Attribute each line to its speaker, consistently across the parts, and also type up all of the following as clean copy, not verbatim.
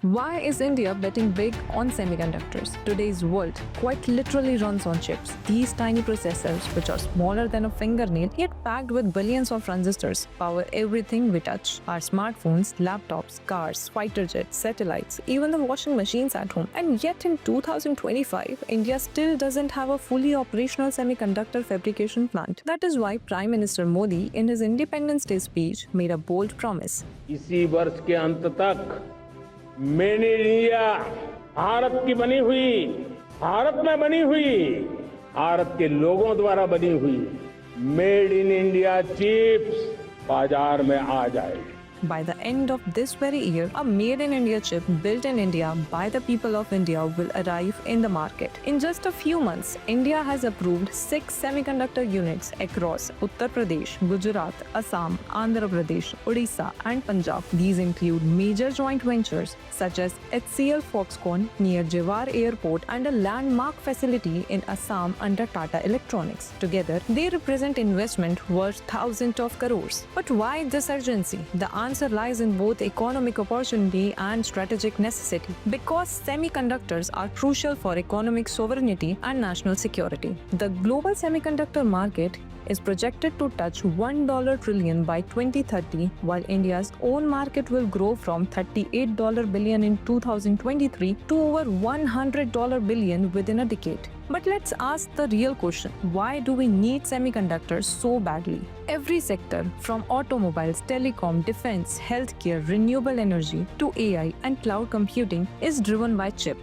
Speaker 1: Why is India betting big on semiconductors? Today's world quite literally runs on chips. These tiny processors, which are smaller than a fingernail yet packed with billions of transistors, power everything we touch. Our smartphones, laptops, cars, fighter jets, satellites, even the washing machines at home. And yet in 2025, India still doesn't have a fully operational semiconductor fabrication plant. That is why Prime Minister Modi, in his Independence Day speech, made a bold promise.
Speaker 2: इसी वर्ष के अंत तक made in India Bharat की बनी हुई, भारत में बनी हुई, भारत के लोगों द्वारा बनी हुई मेड इन इंडिया चिप्स बाजार में आ जाएगी.
Speaker 1: By the end of this very year, a made-in-India chip built in India by the people of India will arrive in the market. In just a few months, India has approved 6 semiconductor units across Uttar Pradesh, Gujarat, Assam, Andhra Pradesh, Odisha and Punjab. These include major joint ventures such as HCL Foxconn near Jewar Airport and a landmark facility in Assam under Tata Electronics. Together, they represent investment worth thousands of crores. But why this urgency? The answer lies in both economic opportunity and strategic necessity. Because semiconductors are crucial for economic sovereignty and national security. The global semiconductor market is projected to touch $1 trillion by 2030, while India's own market will grow from $38 billion in 2023 to over $100 billion within a decade. But let's ask the real question. Why do we need semiconductors so badly? Every sector, from automobiles, telecom, defense, healthcare, renewable energy to AI and cloud computing, is driven by chip.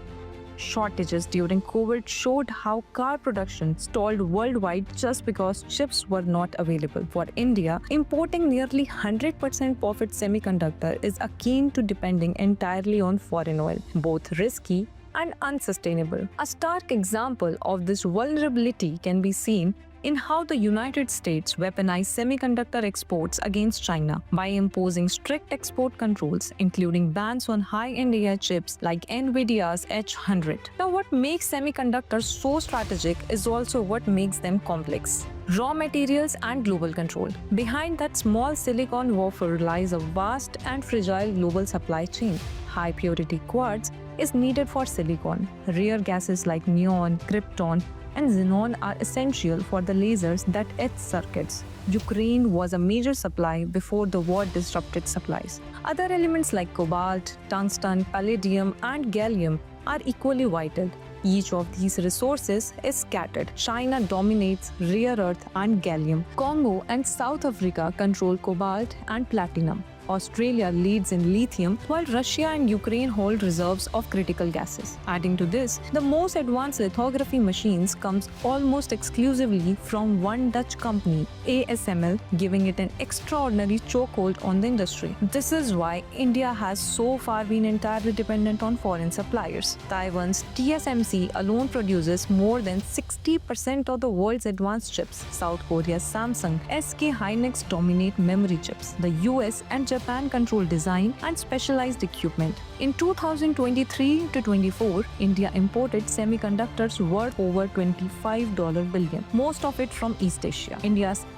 Speaker 1: Shortages during COVID showed how car production stalled worldwide just because chips were not available. For India, importing nearly 100% of its semiconductor is akin to depending entirely on foreign oil, both risky and unsustainable. A stark example of this vulnerability can be seen in how the United States weaponized semiconductor exports against China by imposing strict export controls, including bans on high-end AI chips like NVIDIA's H100. Now, what makes semiconductors so strategic is also what makes them complex. Raw materials and global control. Behind that small silicon wafer lies a vast and fragile global supply chain. High-purity quartz is needed for silicon. Rare gases like neon, krypton, and xenon are essential for the lasers that etch circuits. Ukraine was a major supply before the war disrupted supplies. Other elements like cobalt, tungsten, palladium, and gallium are equally vital. Each of these resources is scattered. China dominates rare earth and gallium. Congo and South Africa control cobalt and platinum. Australia leads in lithium, while Russia and Ukraine hold reserves of critical gases. Adding to this, the most advanced lithography machines comes almost exclusively from one Dutch company, ASML, giving it an extraordinary chokehold on the industry. This is why India has so far been entirely dependent on foreign suppliers. Taiwan's TSMC alone produces more than 60% of the world's advanced chips. South Korea's Samsung, SK Hynix dominate memory chips. The US and Japan control design and specialized equipment. In 2023 to 24, India imported semiconductors worth over $25 billion, most of it from East Asia.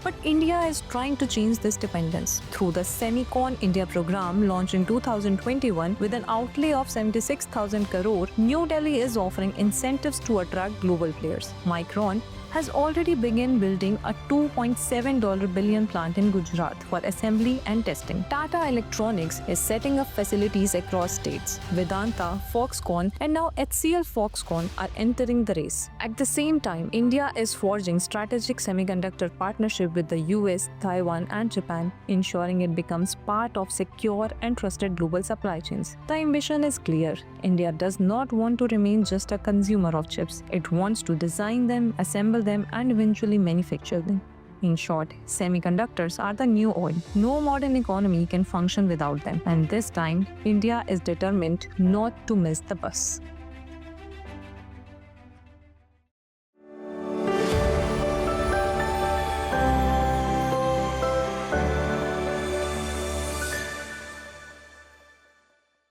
Speaker 1: But India is trying to change this dependence. Through the Semicon India program launched in 2021 with an outlay of 76,000 crore, New Delhi is offering incentives to attract global players. Micron has already begun building a $2.7 billion plant in Gujarat for assembly and testing. Tata Electronics is setting up facilities across states. Vedanta, Foxconn, and now HCL Foxconn are entering the race. At the same time, India is forging strategic semiconductor partnership with the US, Taiwan, and Japan, ensuring it becomes part of secure and trusted global supply chains. The ambition is clear. India does not want to remain just a consumer of chips. It wants to design them, assemble them, and eventually manufacture them. In short, semiconductors are the new oil. No modern economy can function without them. And this time, India is determined not to miss the bus.